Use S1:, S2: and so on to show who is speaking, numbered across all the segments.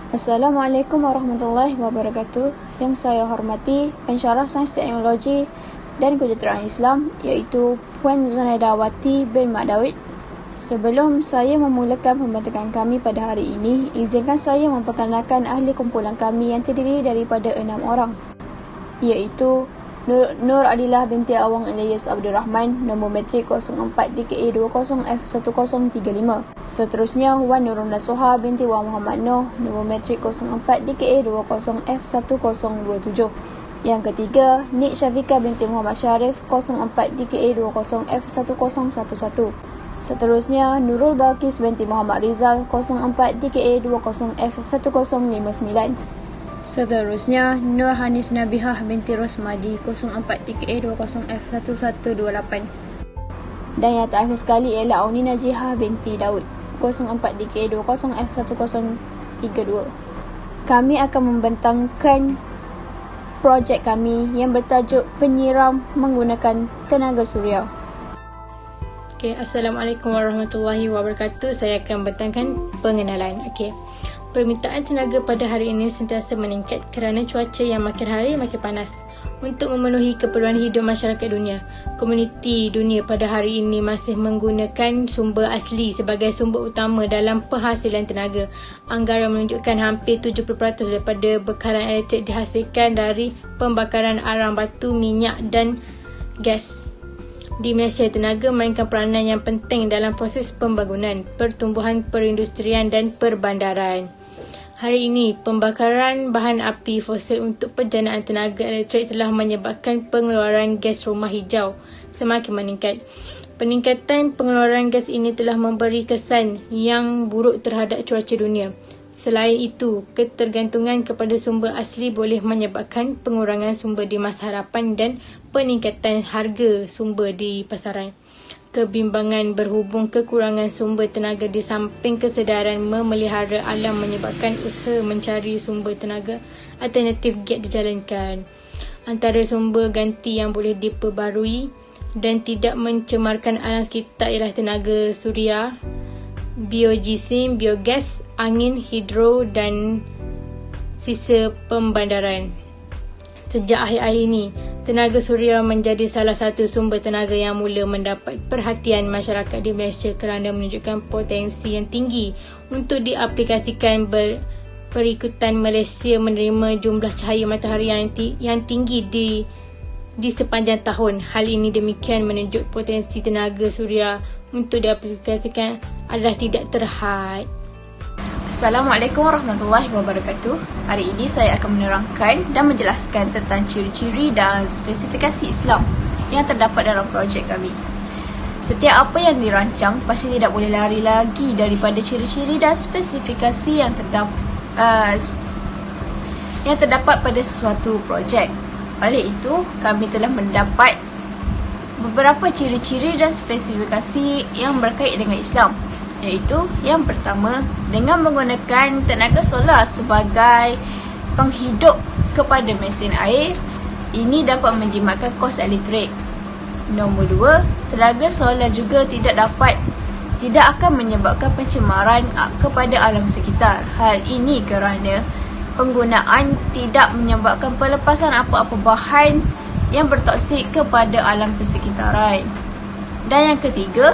S1: Assalamualaikum warahmatullahi wabarakatuh. Yang saya hormati pensyarah Sains Teknologi dan Kejuruteraan Islam iaitu Puan Zunaidawati bin Mak Dawid. Sebelum saya memulakan pembentakan kami pada hari ini, izinkan saya memperkenalkan ahli kumpulan kami yang terdiri daripada 6 orang, iaitu Nur Adilah binti Awang Ilyas Abdul Rahman, nombor metrik 04 DKA 20F1035. Seterusnya, Wan Nurul Nasuha binti Wan Muhammad Noh, nombor metrik 04 DKA 20F1027. Yang ketiga, Nik Syafika binti Muhammad Syarif, 04 DKA 20F1011. Seterusnya, Nurul Balkis binti Muhammad Rizal, 04 DKA 20F1059. Seterusnya, Nur Hanis Nabihah binti Rosmadi, 04 DKA 20F1128. Dan yang terakhir sekali ialah Auni Najihah binti Daud, 04 DKA 20F1032. Kami akan membentangkan projek kami yang bertajuk penyiram menggunakan tenaga suria.
S2: Assalamualaikum warahmatullahi wabarakatuh. Saya akan membentangkan pengenalan. Permintaan tenaga pada hari ini sentiasa meningkat kerana cuaca yang makin hari makin panas. Untuk memenuhi keperluan hidup masyarakat dunia, komuniti dunia pada hari ini masih menggunakan sumber asli sebagai sumber utama dalam penghasilan tenaga. Anggaran menunjukkan hampir 70% daripada bekalan elektrik dihasilkan dari pembakaran arang batu, minyak dan gas. Di Malaysia, tenaga memainkan peranan yang penting dalam proses pembangunan, pertumbuhan perindustrian dan perbandaran. Hari ini, pembakaran bahan api fosil untuk penjanaan tenaga elektrik telah menyebabkan pengeluaran gas rumah hijau semakin meningkat. Peningkatan pengeluaran gas ini telah memberi kesan yang buruk terhadap cuaca dunia. Selain itu, ketergantungan kepada sumber asli boleh menyebabkan pengurangan sumber di masa hadapan dan peningkatan harga sumber di pasaran. Kebimbangan berhubung kekurangan sumber tenaga di samping kesedaran memelihara alam menyebabkan usaha mencari sumber tenaga alternatif giat dijalankan. Antara sumber ganti yang boleh diperbarui dan tidak mencemarkan alam sekitar ialah tenaga suria, biogeosim, biogas, angin, hidro dan sisa pembandaran. Sejak akhir-akhir ini, tenaga suria menjadi salah satu sumber tenaga yang mula mendapat perhatian masyarakat di Malaysia kerana menunjukkan potensi yang tinggi untuk diaplikasikan berikutan Malaysia menerima jumlah cahaya matahari yang tinggi di sepanjang tahun. Hal ini demikian menunjuk potensi tenaga suria untuk diaplikasikan adalah tidak terhad.
S1: Assalamualaikum warahmatullahi wabarakatuh. Hari ini saya akan menerangkan dan menjelaskan tentang ciri-ciri dan spesifikasi Islam yang terdapat dalam projek kami. Setiap apa yang dirancang pasti tidak boleh lari lagi daripada ciri-ciri dan spesifikasi yang terdapat pada sesuatu projek. Oleh itu, kami telah mendapat beberapa ciri-ciri dan spesifikasi yang berkait dengan Islam, iaitu yang pertama, dengan menggunakan tenaga solar sebagai penghidup kepada mesin air, ini dapat menjimatkan kos elektrik. Nombor 2, tenaga solar juga tidak akan menyebabkan pencemaran kepada alam sekitar. Hal ini kerana penggunaan tidak menyebabkan pelepasan apa-apa bahan yang bertoksik kepada alam persekitaran. Dan yang ketiga,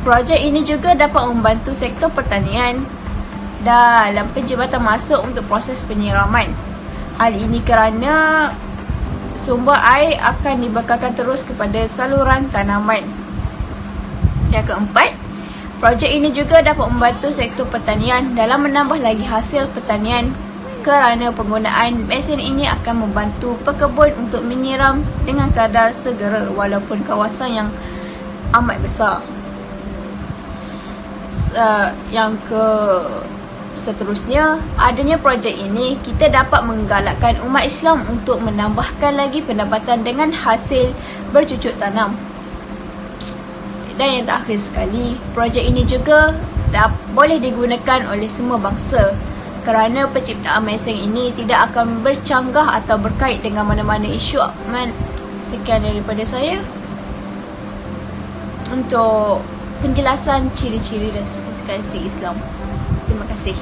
S1: projek ini juga dapat membantu sektor pertanian dalam penjimatan masa untuk proses penyiraman. Hal ini kerana sumber air akan dibekalkan terus kepada saluran tanaman. Yang keempat, projek ini juga dapat membantu sektor pertanian dalam menambah lagi hasil pertanian kerana penggunaan mesin ini akan membantu pekebun untuk menyiram dengan kadar segera walaupun kawasan yang amat besar. Seterusnya, adanya projek ini, kita dapat menggalakkan umat Islam untuk menambahkan lagi pendapatan dengan hasil bercucuk tanam. Dan yang terakhir sekali, projek ini juga boleh digunakan oleh semua bangsa kerana penciptaan mesin ini tidak akan bercanggah atau berkait dengan mana-mana isu aman. Sekian daripada saya untuk penjelasan ciri-ciri dan spesifikasi Islam. Terima kasih.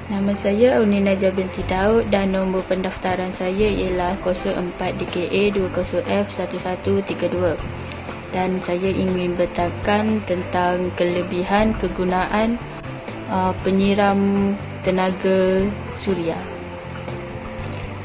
S3: Nama saya Aunina Binti Daud dan nombor pendaftaran saya ialah 04 DKA 20F1132. Dan saya ingin bertakan tentang kelebihan kegunaan penyiram tenaga suria.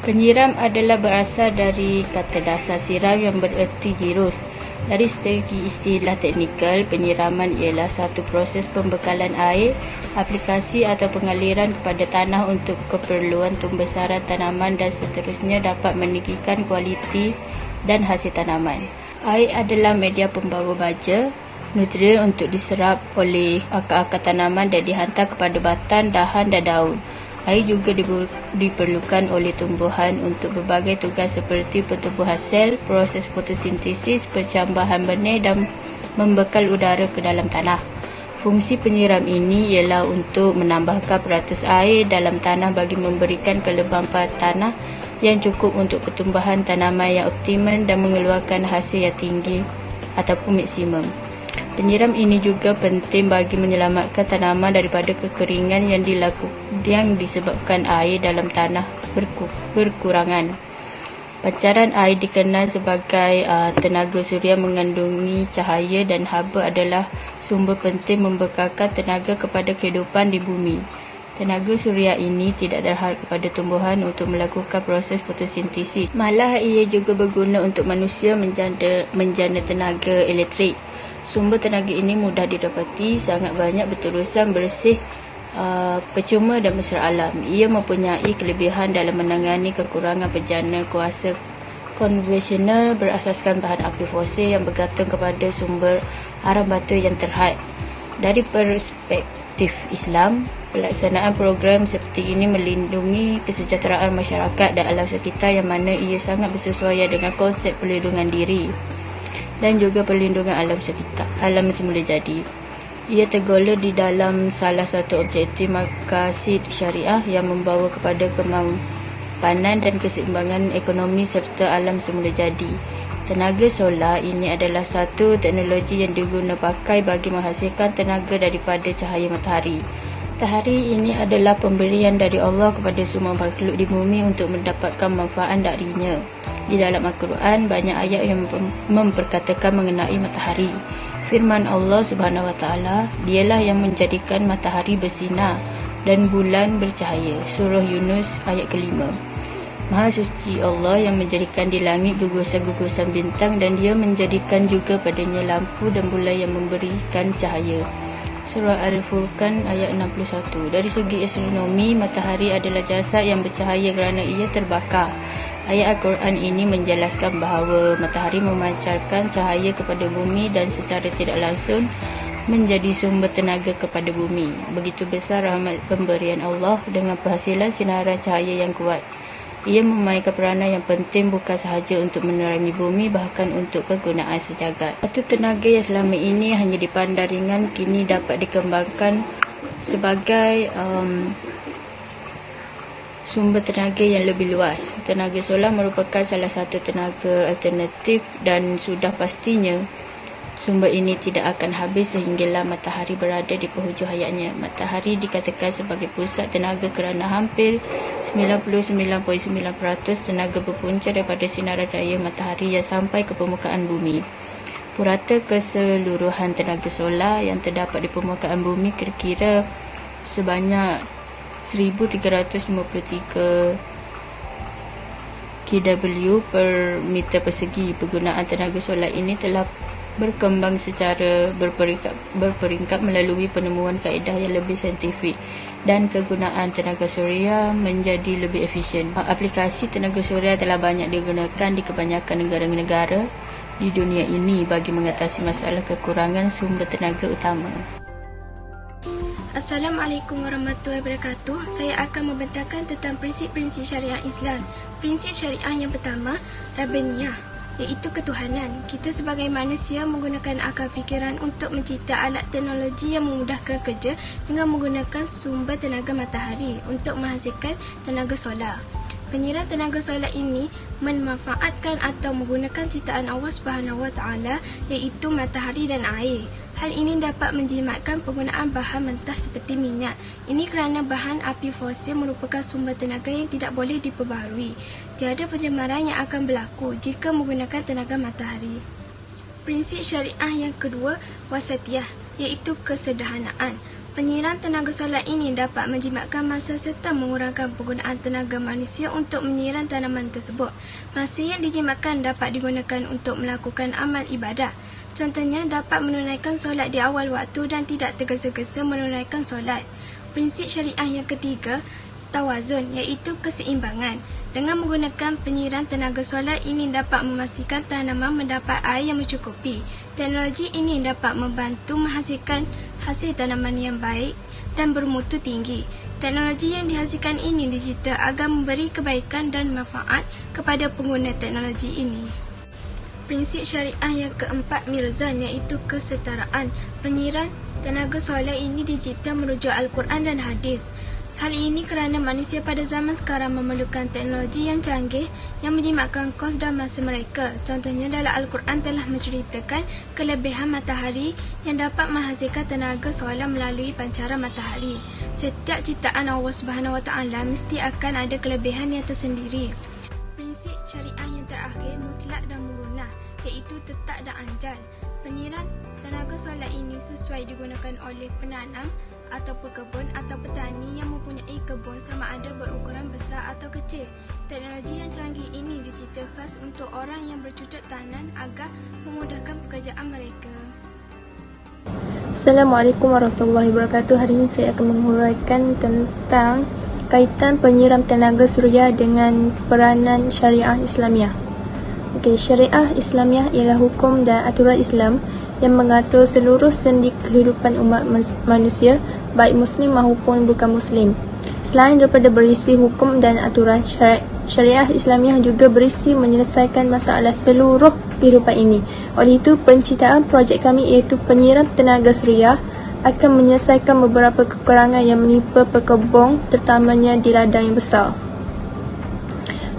S3: Penyiram adalah berasal dari kata dasar siram yang bererti jirus. Dari segi istilah teknikal, penyiraman ialah satu proses pembekalan air, aplikasi atau pengaliran kepada tanah untuk keperluan pembesaran tanaman dan seterusnya dapat meninggikan kualiti dan hasil tanaman. Air adalah media pembawa baja, nutrien untuk diserap oleh akar-akar tanaman dan dihantar kepada batang, dahan dan daun. Air juga diperlukan oleh tumbuhan untuk berbagai tugas seperti pertumbuhan sel, proses fotosintesis, pencambahan benih dan membekal udara ke dalam tanah. Fungsi penyiram ini ialah untuk menambahkan peratus air dalam tanah bagi memberikan kelembapan tanah yang cukup untuk pertumbuhan tanaman yang optimal dan mengeluarkan hasil yang tinggi ataupun maksimum. Penyiram ini juga penting bagi menyelamatkan tanaman daripada kekeringan yang disebabkan air dalam tanah berkurangan. Pancaran air dikenal sebagai tenaga suria mengandungi cahaya dan haba adalah sumber penting membekalkan tenaga kepada kehidupan di bumi. Tenaga suria ini tidak terhad kepada tumbuhan untuk melakukan proses fotosintesis. Malah ia juga berguna untuk manusia menjana tenaga elektrik. Sumber tenaga ini mudah didapati, sangat banyak berterusan, bersih, percuma dan bersara alam. Ia mempunyai kelebihan dalam menangani kekurangan penjana kuasa konvensional berasaskan bahan aktif fosil yang bergantung kepada sumber haram batu yang terhad. Dari perspektif Islam, pelaksanaan program seperti ini melindungi kesejahteraan masyarakat dan alam sekitar yang mana ia sangat bersesuaian dengan konsep perlindungan diri dan juga perlindungan alam sekitar, alam semula jadi. Ia tergolong di dalam salah satu objektif maqasid syariah yang membawa kepada kemampanan dan keseimbangan ekonomi serta alam semula jadi. Tenaga solar ini adalah satu teknologi yang diguna pakai bagi menghasilkan tenaga daripada cahaya matahari. Matahari ini adalah pemberian dari Allah kepada semua makhluk di bumi untuk mendapatkan manfaat darinya. Di dalam Al-Quran, banyak ayat yang memperkatakan mengenai matahari. Firman Allah Subhanahu Wa Taala, dialah yang menjadikan matahari bersinar dan bulan bercahaya. Surah Yunus ayat ke-5. Maha suci Allah yang menjadikan di langit gugusan-gugusan bintang dan dia menjadikan juga padanya lampu dan bulan yang memberikan cahaya. Surah Al-Furqan ayat 61. Dari segi astronomi, matahari adalah jasad yang bercahaya kerana ia terbakar. Ayat Al-Quran ini menjelaskan bahawa matahari memancarkan cahaya kepada bumi dan secara tidak langsung menjadi sumber tenaga kepada bumi. Begitu besar rahmat pemberian Allah dengan penghasilan sinaran cahaya yang kuat. Ia memainkan peranan yang penting bukan sahaja untuk menerangi bumi, bahkan untuk kegunaan sejagat. Satu tenaga yang selama ini hanya dipandang ringan kini dapat dikembangkan sebagai sumber tenaga yang lebih luas. Tenaga solar merupakan salah satu tenaga alternatif dan sudah pastinya sumber ini tidak akan habis sehinggalah matahari berada di penghujung hayatnya. Matahari dikatakan sebagai pusat tenaga kerana hampir 99.9% tenaga berpunca daripada sinaran cahaya matahari yang sampai ke permukaan bumi. Purata keseluruhan tenaga solar yang terdapat di permukaan bumi kira-kira sebanyak 1,353 kW per meter persegi. Penggunaan tenaga solar ini telah berkembang secara berperingkat melalui penemuan kaedah yang lebih saintifik dan kegunaan tenaga suria menjadi lebih efisien. Aplikasi tenaga suria telah banyak digunakan di kebanyakan negara-negara di dunia ini bagi mengatasi masalah kekurangan sumber tenaga utama.
S4: Assalamualaikum warahmatullahi wabarakatuh. Saya akan membentangkan tentang prinsip-prinsip syariah Islam. Prinsip syariah yang pertama, Rabbaniyah, iaitu ketuhanan. Kita sebagai manusia menggunakan akal fikiran untuk mencipta alat teknologi yang memudahkan kerja dengan menggunakan sumber tenaga matahari untuk menghasilkan tenaga solar. Penyiram tenaga solar ini memanfaatkan atau menggunakan ciptaan Allah Subhanahu Wa Taala iaitu matahari dan air. Hal ini dapat menjimatkan penggunaan bahan mentah seperti minyak. Ini kerana bahan api fosil merupakan sumber tenaga yang tidak boleh diperbaharui. Tiada pencemaran yang akan berlaku jika menggunakan tenaga matahari. Prinsip syariah yang kedua, wasatiyah, iaitu kesederhanaan. Penyiram tenaga solar ini dapat menjimatkan masa serta mengurangkan penggunaan tenaga manusia untuk menyiram tanaman tersebut. Masa yang dijimatkan dapat digunakan untuk melakukan amal ibadah. Contohnya, dapat menunaikan solat di awal waktu dan tidak tergesa-gesa menunaikan solat. Prinsip syariah yang ketiga, tawazun, iaitu keseimbangan. Dengan menggunakan penyiram tenaga solar ini dapat memastikan tanaman mendapat air yang mencukupi. Teknologi ini dapat membantu menghasilkan hasil tanaman yang baik dan bermutu tinggi. Teknologi yang dihasilkan ini digital agar memberi kebaikan dan manfaat kepada pengguna teknologi ini. Prinsip syariah yang keempat, mirzan, iaitu kesetaraan. Penyiram tenaga solar ini digital merujuk Al-Quran dan hadis. Hal ini kerana manusia pada zaman sekarang memerlukan teknologi yang canggih yang menjimatkan kos dan masa mereka. Contohnya, dalam Al-Quran telah menceritakan kelebihan matahari yang dapat menghasilkan tenaga solar melalui pancaran matahari. Setiap ciptaan Allah SWT mesti akan ada kelebihan yang tersendiri. Prinsip syariah yang terakhir, mutlak dan murunah, iaitu tetap dan anjal. Penyiram tenaga solar ini sesuai digunakan oleh penanam atau pekebun atau petani yang mempunyai kebun sama ada berukuran besar atau kecil. Teknologi yang canggih ini dicipta khas untuk orang yang bercucuk tanam agar memudahkan pekerjaan mereka.
S2: Assalamualaikum warahmatullahi wabarakatuh. Hari ini saya akan menguraikan tentang kaitan penyiram tenaga suria dengan peranan syariah Islamiah. Syariah Islamiah ialah hukum dan aturan Islam yang mengatur seluruh sendi kehidupan umat manusia, baik Muslim maupun bukan Muslim. Selain daripada berisi hukum dan aturan, syariah Islamiah juga berisi menyelesaikan masalah seluruh kehidupan ini. Oleh itu, penciptaan projek kami iaitu penyiram tenaga suria akan menyelesaikan beberapa kekurangan yang menimpa pekebun, terutamanya di ladang yang besar.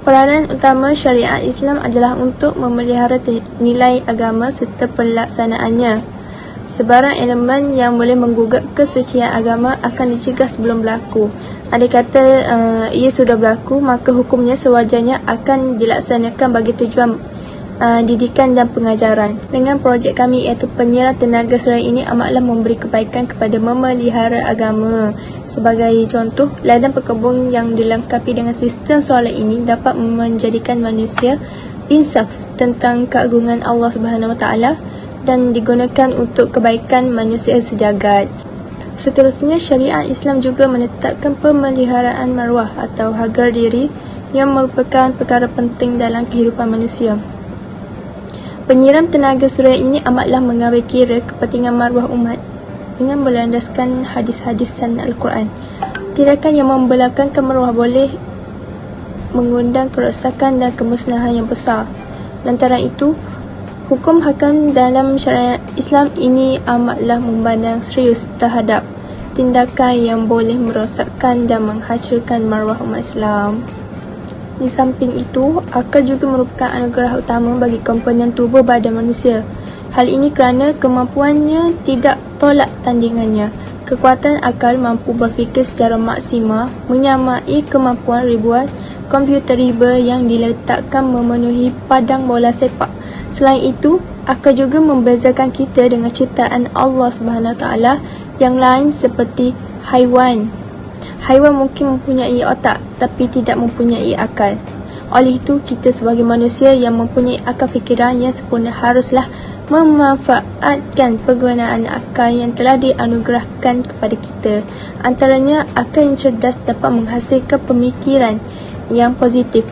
S2: Peranan utama syariat Islam adalah untuk memelihara nilai agama serta pelaksanaannya. Sebarang elemen yang boleh menggugat kesucian agama akan dicegah sebelum berlaku. Andai kata ia sudah berlaku, maka hukumnya sewajarnya akan dilaksanakan bagi tujuan didikan dan pengajaran. Dengan projek kami iaitu penyiram tenaga suria ini amatlah memberi kebaikan kepada memelihara agama. Sebagai contoh, ladang pekebun yang dilengkapi dengan sistem solar ini dapat menjadikan manusia insaf tentang keagungan Allah SWT dan digunakan untuk kebaikan manusia sejagat. Seterusnya, syariat Islam juga menetapkan pemeliharaan maruah atau harga diri yang merupakan perkara penting dalam kehidupan manusia. Penyiram tenaga suria ini amatlah mengambil kira kepentingan maruah umat dengan berlandaskan hadis-hadis dan Al-Quran. Tindakan yang membelakangkan maruah boleh mengundang kerosakan dan kemusnahan yang besar. Lantaran itu, hukum hakam dalam syariat Islam ini amatlah memandang serius terhadap tindakan yang boleh merosakkan dan menghancurkan maruah umat Islam. Di samping itu, akal juga merupakan anugerah utama bagi komponen tubuh badan manusia. Hal ini kerana kemampuannya tidak tolak tandingannya. Kekuatan akal mampu berfikir secara maksimal, menyamai kemampuan ribuan komputer riba yang diletakkan memenuhi padang bola sepak. Selain itu, akal juga membezakan kita dengan ciptaan Allah SWT yang lain seperti haiwan. Haiwan mungkin mempunyai otak tapi tidak mempunyai akal. Oleh itu, kita sebagai manusia yang mempunyai akal fikiran yang sempurna haruslah memanfaatkan penggunaan akal yang telah dianugerahkan kepada kita. Antaranya, akal yang cerdas dapat menghasilkan pemikiran yang positif,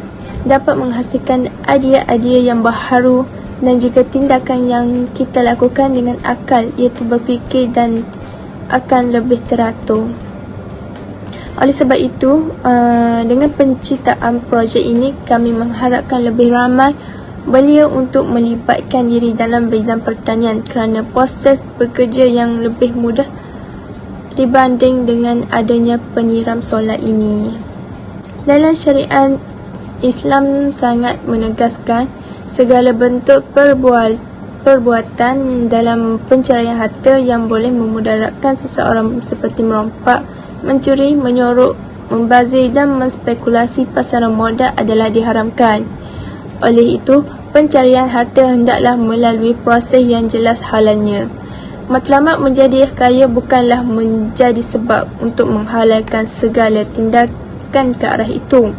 S2: dapat menghasilkan idea-idea yang baharu, dan juga tindakan yang kita lakukan dengan akal iaitu berfikir dan akan lebih teratur. Oleh sebab itu, dengan penciptaan projek ini, kami mengharapkan lebih ramai belia untuk melibatkan diri dalam bidang pertanian kerana proses bekerja yang lebih mudah dibanding dengan adanya penyiram solar ini. Dalam syariat Islam sangat menegaskan segala bentuk
S5: perbuatan dalam pencarian harta yang boleh memudaratkan seseorang seperti merompak, mencuri, menyorok, membazir dan menspekulasi pasaran modal adalah diharamkan. Oleh itu, pencarian harta hendaklah melalui proses yang jelas halalnya. Matlamat menjadi kaya bukanlah menjadi sebab untuk menghalalkan segala tindakan ke arah itu.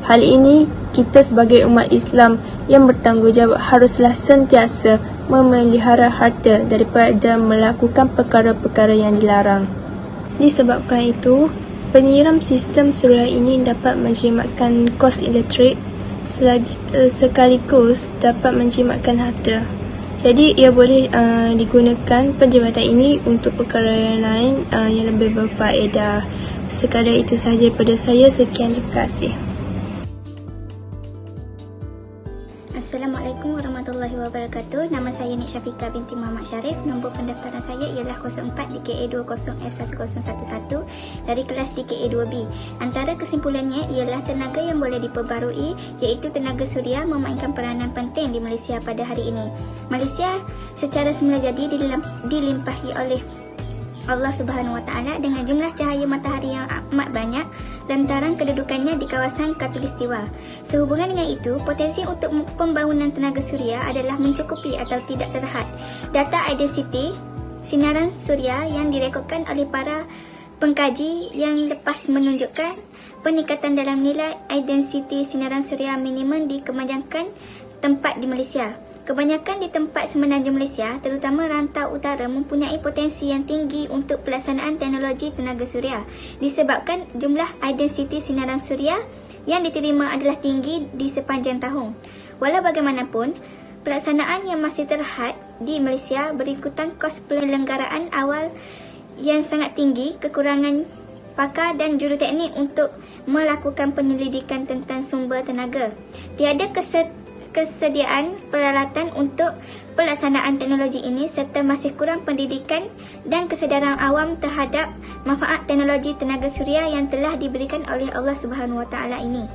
S5: Hal ini, kita sebagai umat Islam yang bertanggungjawab haruslah sentiasa memelihara harta daripada melakukan perkara-perkara yang dilarang. Disebabkan itu, penyiram sistem suria ini dapat menjimatkan kos elektrik sekaligus dapat menjimatkan harta. Jadi ia boleh digunakan penjimatan ini untuk perkara yang lain yang lebih berfaedah. Sekadar itu sahaja daripada saya. Sekian, terima kasih.
S6: Assalamualaikum warahmatullahi wabarakatuh. Nama saya Nik Syafiqah binti Muhammad Syarif. Nombor pendaftaran saya ialah 04 DKA 20F1011 dari kelas DKA 2B. Antara kesimpulannya ialah tenaga yang boleh diperbarui iaitu tenaga suria memainkan peranan penting di Malaysia pada hari ini. Malaysia secara semula jadi dilimpahi oleh Allah Subhanahu Wa Taala dengan jumlah cahaya matahari yang amat banyak lantaran kedudukannya di kawasan Khatulistiwa. Sehubungan dengan itu, potensi untuk pembangunan tenaga suria adalah mencukupi atau tidak terhad. Data intensiti sinaran suria yang direkodkan oleh para pengkaji yang lepas menunjukkan peningkatan dalam nilai intensiti sinaran suria minimum di kebanyakan tempat di Malaysia. Kebanyakan di tempat semenanjung Malaysia, terutama rantau utara, mempunyai potensi yang tinggi untuk pelaksanaan teknologi tenaga suria disebabkan jumlah intensiti sinaran suria yang diterima adalah tinggi di sepanjang tahun. Walau bagaimanapun, pelaksanaan yang masih terhad di Malaysia berikutan kos penyelenggaraan awal yang sangat tinggi, kekurangan pakar dan juruteknik untuk melakukan penyelidikan tentang sumber tenaga. Tiada kesediaan peralatan untuk pelaksanaan teknologi ini serta masih kurang pendidikan dan kesedaran awam terhadap manfaat teknologi tenaga suria yang telah diberikan oleh Allah Subhanahu Wa Taala ini.